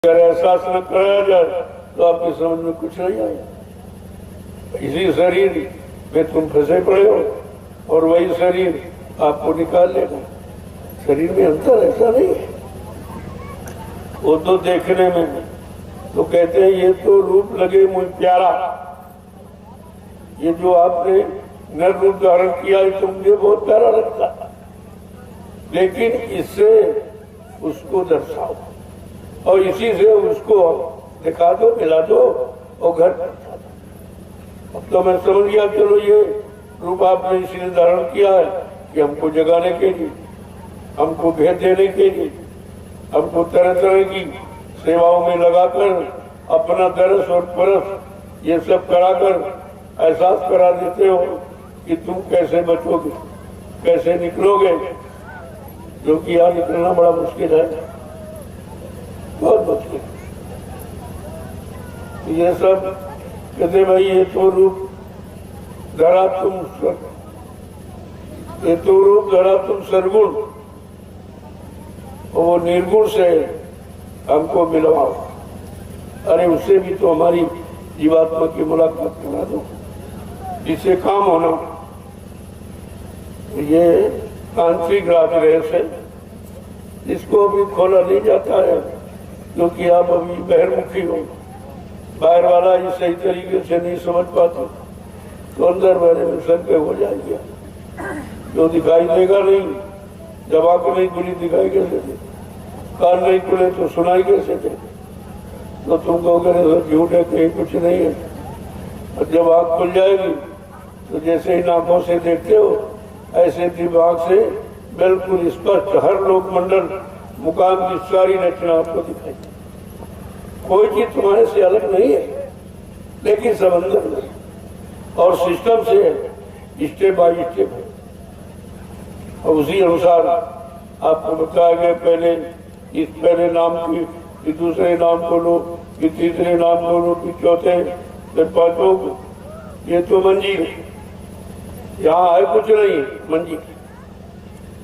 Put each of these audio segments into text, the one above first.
अगर एहसास न कराया जाए तो आपकी समझ में कुछ नहीं आएगा। इसी शरीर में तुम फंसे पड़े हो और वही शरीर आपको निकाल लेगा। शरीर में अंतर ऐसा नहीं है। वो तो देखने में तो कहते हैं ये तो रूप लगे मुझे प्यारा, ये जो आपने नर रूप धारण किया है तो मुझे बहुत प्यारा लगता है, लेकिन इससे उसको दर्शाओ और इसी से उसको दिखा दो, मिला दो और घर पहुंचा दो। अब तो मैं समझ गया, चलो ये रूप आपने इसलिए धारण किया है कि हमको जगाने के लिए, हमको भेद देने के लिए, हमको तरह तरह की सेवाओं में लगाकर अपना दरस और परस ये सब कराकर एहसास करा देते हो कि तुम कैसे बचोगे, कैसे निकलोगे, जो कि यहाँ निकलना बड़ा मुश्किल है, बहुत मुश्किल। ये सब कहते भाई ये तो रूप धरा तुम, ये तो रूप धरा तुम सरगुण, और वो निर्गुण से हमको मिलवाओ। अरे उससे भी तो हमारी जीवात्मा की मुलाकात करा दो, जिससे काम होना। ये तांत्रिक राज रहस्य है, इसको अभी खोला नहीं जाता है क्योंकि आप अभी बहिर्मुखी हो, बाहर वाला ही सही तरीके से नहीं समझ पाते तो अंदर वाले में संदेह हो जाएगा। जो दिखाई देगा नहीं, जब आंख नहीं खुली दिखाई कैसे दे, कान नहीं खुले तो सुनाई कैसे दे, तो तुम कहोगे झूठ है, कहीं कुछ नहीं है। और जब आंख खुल जाएगी तो जैसे ही आंखों से देखते हो ऐसे दिमाग से बिल्कुल स्पष्ट हर लोक मंडल मुकाम की सारी रचना आपको दिखाई। कोई चीज तुम्हारे से अलग नहीं है, लेकिन समंदर नहीं और सिस्टम से स्टेप बाय स्टेप है। और उसी अनुसार आपको बताया गया, पहले इस पहले नाम की, फिर दूसरे नाम को लो, फिर तीसरे नाम को लो, फिर चौथे, फिर पांचों। ये तो मंजिल है, यहाँ है कुछ नहीं, मंजिल।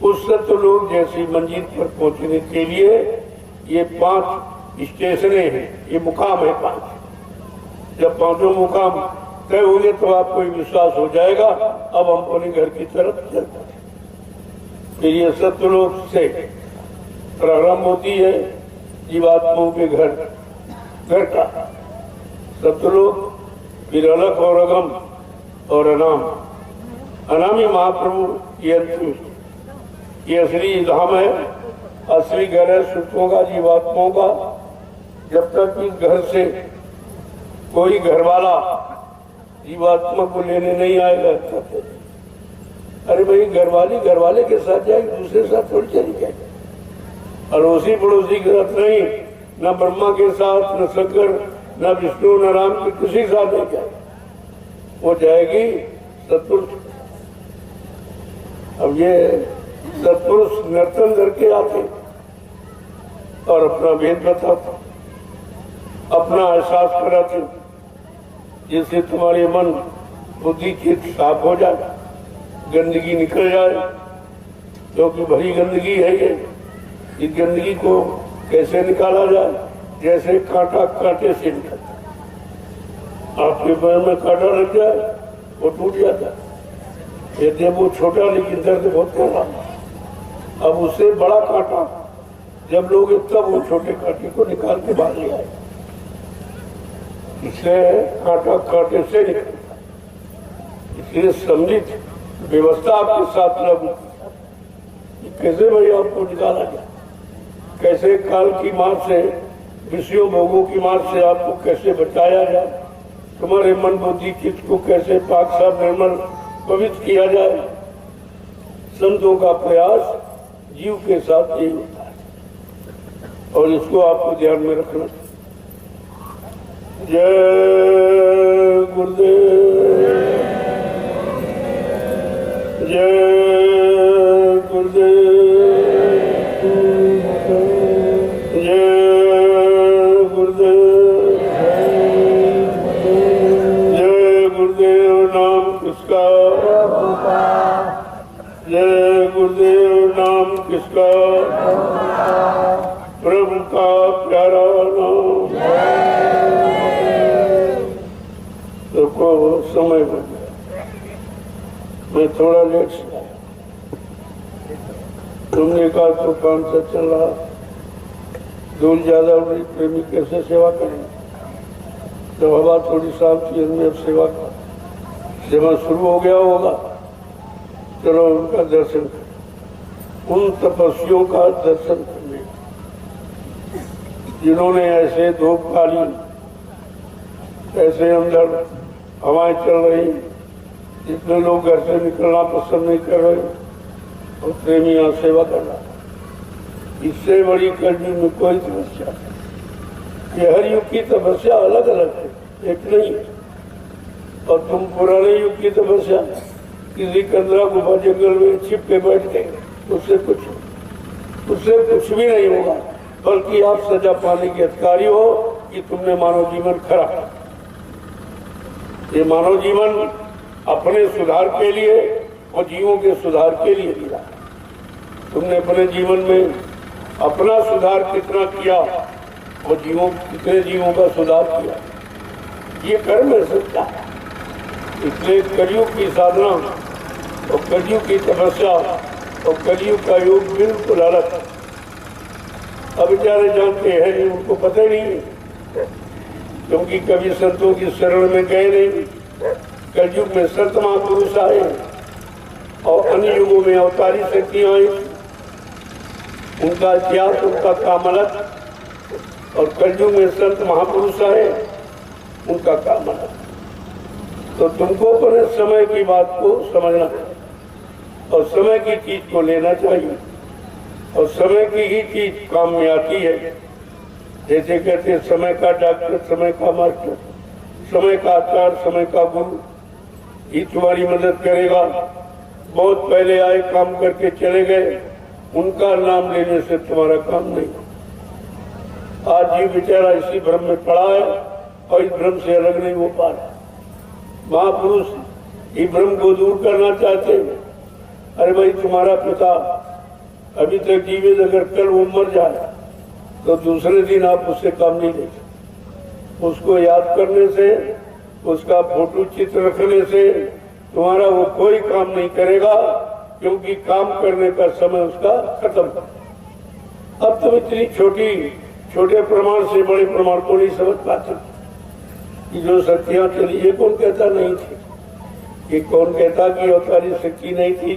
उस सत्यलोक जैसी मंजिल पर पहुंचने के लिए ये 5 स्टेशने हैं, ये मुकाम है 5। जब 5 मुकाम तय होंगे तो आपको विश्वास हो जाएगा अब हम अपने घर की तरफ चलते हैं। फिर ये सत्यलोक से प्रारंभ होती है जीवात्माओं के घर का सत्यलोक, फिर अलग और अगम और अनाम। अनामी महाप्रभु ये अंतिम, ये असली धाम है, असली घर है सुखों का, जीवात्माओं का। जब तक इस घर से कोई घरवाला जीवात्मा को लेने नहीं आएगा, अरे भाई घरवाली घरवाले के साथ जाएगी, दूसरे साथ थोड़ी चली जाएगी। अड़ोसी पड़ोसी के साथ नहीं, न ब्रह्मा के साथ, न शंकर, न विष्णु, न राम के किसी के साथ नहीं जाएगी, वो जाएगी सत्पुरुष। अब ये सत्पुरुष नर्तन करके आते और अपना भेद बताते, अपना एहसास कराते, जिससे तुम्हारे मन बुद्धि चित्त साफ हो जाए, गंदगी निकल जाए, क्योंकि भरी गंदगी है ये। इस गंदगी को कैसे निकाला जाए? जैसे कांटा कांटे से निकलता, आपके पैर में कांटा लग जाए वो टूट जाता है, यदि वो छोटा लेकिन दर्द बहुत होगा। अब उससे बड़ा कांटा जब लोग तब वो छोटे कांटे को निकाल के बाहर ले आए, इससे कांटा कांटे से निकलता। इसलिए सम्मिलित व्यवस्था आपके साथ लागू, कैसे भाई आपको निकाला जाए, कैसे काल की मार से, विषयों भोगों की मार से आपको कैसे बचाया जाए, तुम्हारे मन बुद्धि चित्त को कैसे पाक साफ निर्मल पवित्र किया जाए। संतों का प्रयास जीव के साथ यही होता है और इसको आपको ध्यान में रखना। जय गुरुदेव, जय गुरुदेव, जय गुरुदेव, जय गुरुदेव नाम किसका, जय गुरुदेव नाम किसका, प्रभु का प्यारा नाम। समय हो गया, मैं थोड़ा लेट से आया। तुमने कहा तो काम से चल रहा, धूल ज्यादा हो रही, प्रेमी कैसे सेवा करें? जब हवा थोड़ी साफ थी हमने अब सेवा शुरू हो गया होगा, चलो उनका दर्शन करें। उन तपस्वियों का दर्शन करने जिन्होंने ऐसे धूप काली, ऐसे अंदर हवाएं चल रही, जितने लोग घर से निकलना पसंद नहीं कर रहे और प्रेमी यहाँ सेवा कर रहा, इससे बड़ी कलयुग में कोई तपस्या नहीं। ये हर युग की तपस्या अलग अलग है, एक नहीं है। और तुम पुराने युग की तपस्या किसी कंदरा गुफा जंगल में छिप के बैठ गए, उससे कुछ भी नहीं होगा, बल्कि आप सजा पाने के अधिकारी हो कि तुमने मानव जीवन खरा। ये मानव जीवन अपने सुधार के लिए और जीवों के सुधार के लिए मिला। तुमने अपने जीवन में अपना सुधार कितना किया और कितने जीवों का सुधार किया, ये कर्म है सच्चा। इसलिए कलयुग की साधना और कलयुग की तपस्या और कलयुग का योग बिल्कुल अलग। अब बेचारे जानते हैं नहीं, उनको पता ही नहीं है, क्योंकि कभी संतों की शरण में गए नहीं। कलयुग में संत महापुरुष आए और अन्य युगों में अवतारी शक्तियां आई, उनका इतिहास, उनका काम अलग। और कलयुग में संत महापुरुष आए, उनका काम अलग। तो तुमको अपने समय की बात को समझना और समय की चीज को लेना चाहिए, और समय की ही चीज काम में आती है। जैसे कहते हैं समय का डॉक्टर, समय का मास्टर, समय का आचार्य, समय का गुरु ही तुम्हारी मदद करेगा। बहुत पहले आए, काम करके चले गए, उनका नाम लेने से तुम्हारा काम नहीं। आज ये बेचारा इसी भ्रम में पड़ा है और इस भ्रम से अलग नहीं हो पा रहा। महापुरुष इस भ्रम को दूर करना चाहते हैं। अरे भाई, तुम्हारा पिता अभी तक जीवित, अगर कल वो मर जाए तो दूसरे दिन आप उससे काम नहीं लेते। उसको याद करने से, उसका फोटो चित्र रखने से तुम्हारा वो कोई काम नहीं करेगा, क्योंकि काम करने का समय उसका खत्म। अब तुम इतनी छोटे प्रमाण से बड़े प्रमाण को नहीं समझ पाते कि जो शक्तियां चली, ये कौन कहता नहीं थी, ये कौन कहता कि अवतारी शक्ति नहीं थी,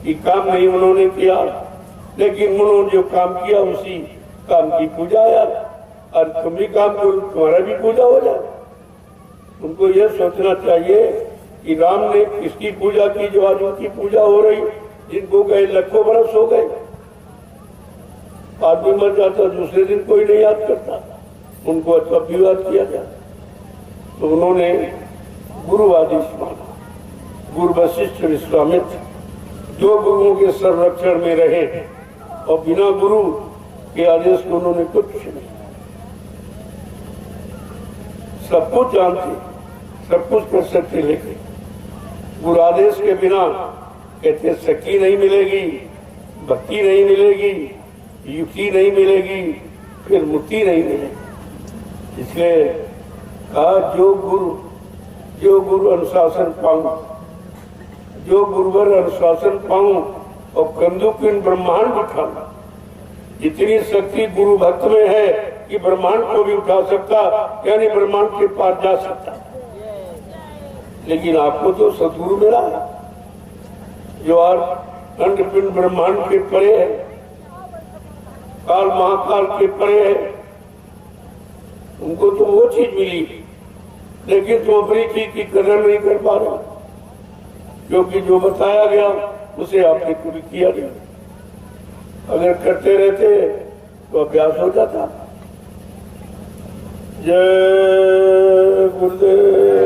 कि काम नहीं उन्होंने किया, लेकिन उन्होंने जो काम किया उसी काम की पूजा यार। और तुम भी काम करो, तुम्हारा भी पूजा हो जाए। उनको यह सोचना चाहिए कि राम ने किसकी पूजा की, जो आज उनकी पूजा हो रही, जिनको गए लाखों बरस हो गए। आदमी मर जाता, दूसरे दिन कोई नहीं याद करता, उनको अच्छा भी याद किया जाता। तो उन्होंने गुरु आदेश माना। गुरु वशिष्ठ विश्वामित्र दो गुरुओं के संरक्षण में रहे और बिना गुरु के आदेश को उन्होंने कुछ नहीं, सब कुछ जानते, सब कुछ कर सकते, लेकिन गुरु आदेश के बिना कहते शक्ति नहीं मिलेगी, भक्ति नहीं मिलेगी, युक्ति नहीं मिलेगी, फिर मुक्ति नहीं मिलेगी। इसलिए कहा जो गुरु अनुशासन पाऊं, जो गुरुवर अनुशासन पाऊं और कंदुकिन ब्रह्मांड उठाऊं। इतनी शक्ति गुरु भक्त में है कि ब्रह्मांड को भी उठा सकता, यानी ब्रह्मांड के पार जा सकता। लेकिन आपको तो सदगुरु मिला है, जो आज अंडपिंड ब्रह्मांड के परे है, काल महाकाल के परे है। उनको तो वो चीज मिली, लेकिन तुम अपनी चीज की कदर नहीं कर पा रहे, क्योंकि जो बताया गया उसे आपने कभी किया नहीं। अगर करते रहते तो अभ्यास हो जाता। जय गुरुदेव।